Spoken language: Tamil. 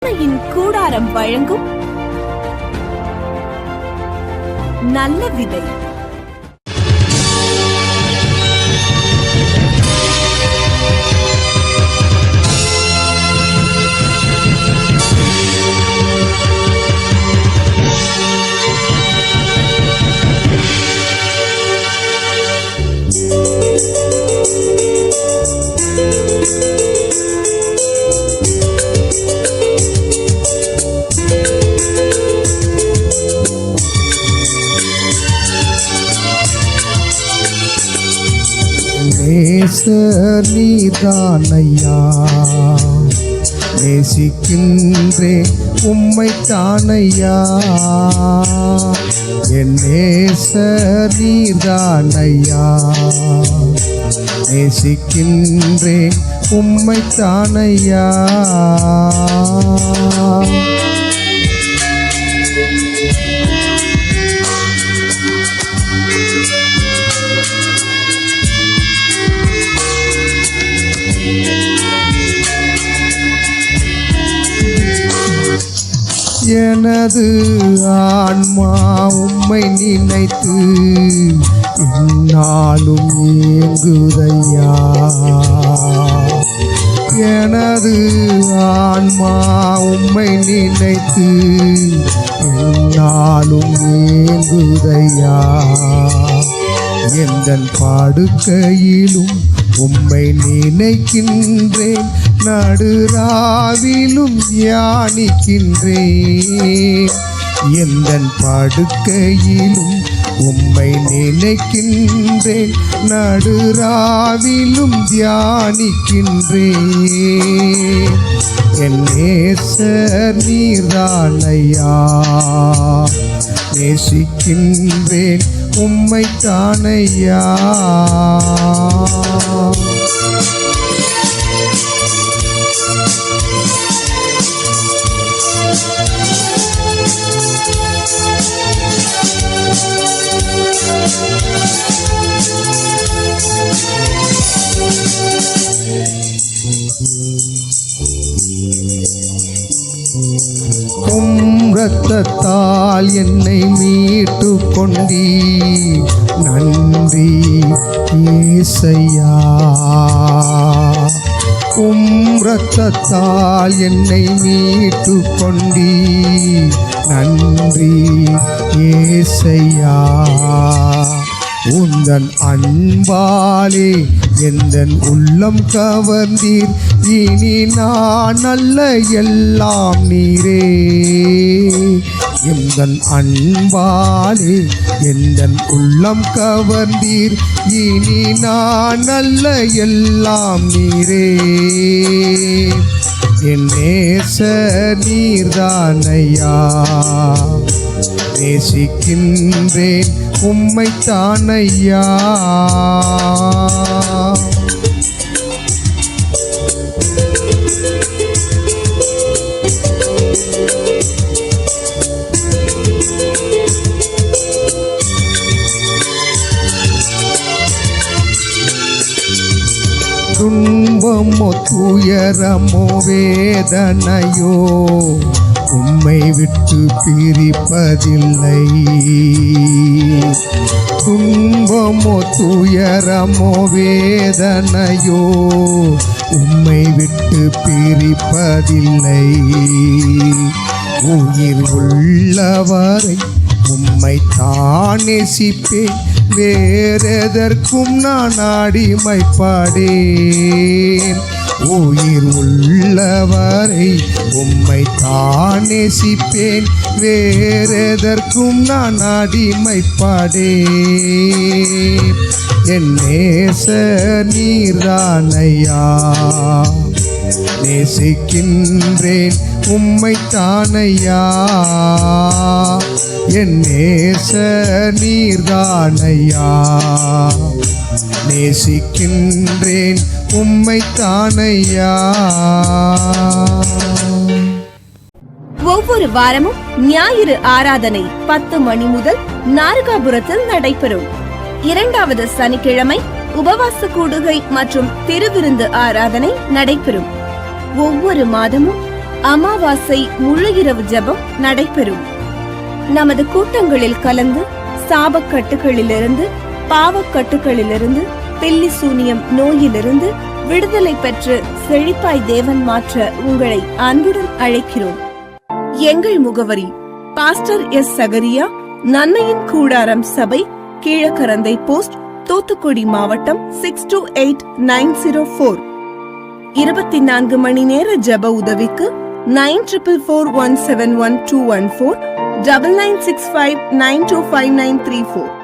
கூடாரம் வழங்கும் நல்ல விதை. நேசர் நீதானையா, நேசிக்கின்றே உம்மை தானையா. என் நேசர் நீதானையா, நேசிக்கின்றே உம்மை தானையா. எனது ஆன்மா உம்மை நினைத்து இந்நாளும் ஏங்குதையா. எனது ஆன்மா உம்மை நினைத்து இந்நாளும் ஏங்குதையா. எந்தன் படுக்கையிலும் உம்மை நினைக்கின்றேன், நடுராவிலும் தியானிக்கின்றேன். எந்தன் படுக்கையிலும் உம்மை நினைக்கின்றேன், நடுராவிலும் தியானிக்கின்றேன். என் நேசர் நீர்தானையா, நேசிக்கின்றேன் உம்மை தானையா. இரத்தத்தால் என்னை மீட்டு கொண்டீ, நன்றி ஏசையா. இரத்தத்தால் என்னை மீட்டு கொண்டீ, நன்றி ஏசையா. உந்தன் அன்பாலே எந்தன் உள்ளம் கவர்ந்தீர், இனி நான் அல்ல எல்லாம் நீரே. எந்தன் அன்பாலே எந்தன் உள்ளம் கவர்ந்தீர், இனி நான் அல்ல எல்லாம் நீரே. என் நேசர் நீர்தானையா, நேசிக்கின்றேன் உம்மை தானையா. துன்பமோ துயரமோ வேதனையோ உம்மை விட்டு பிரிப்பதில்லை. துன்பமோ துயரமோ வேதனையோ உம்மை விட்டு பிரிப்பதில்லை. உயிர் உள்ளவரை உம்மை தான் நேசிப்பேன், வேறெதற்கும் நான் அடிமைப்படேன். உயிர் உள்ளவரை உம்மை தான் நேசிப்பேன், வேறெதற்கும் நான் அடிமைப்படேன். என் நேசர் நீர்தானையா, நேசிக்கின்றேன் உம்மை தானையா. என் நேசர் நீர்தானையா, நேசிக்கின்றேன் உம்மை தானையா. ஒவ்வொரு வாரமும் ஞாயிறு ஆராதனை 10 மணி முதல் நார்காபுரத்தில் நடைபெறும். இரண்டாவது சனிக்கிழமை உபவாச கூடுகை மற்றும் திருவிருந்து ஆராதனை நடைபெறும். ஒவ்வொரு மாதமும் அமாவாசை முழு இரவு ஜெபம் நடைபெறும். நமது கூட்டங்களில் கலந்து சாபக்கட்டுகளிலிருந்து, பாவக்கட்டுகளிலிருந்து, பில்லி சூனியம் நோயிலிருந்து விடுதலை பெற்று செழிப்பாய் தேவன் மாற்ற உங்களை அன்புடன் அழைக்கிறோம். எங்கள் முகவரி: பாஸ்டர் எஸ். சகரியா, நன்மையின் கூடாரம் சபை, கீழக்கரந்தை போஸ்ட், தூத்துக்குடி மாவட்டம் 628904. 24 மணி நேர ஜெப உதவிக்கு 9441711214 9965925934.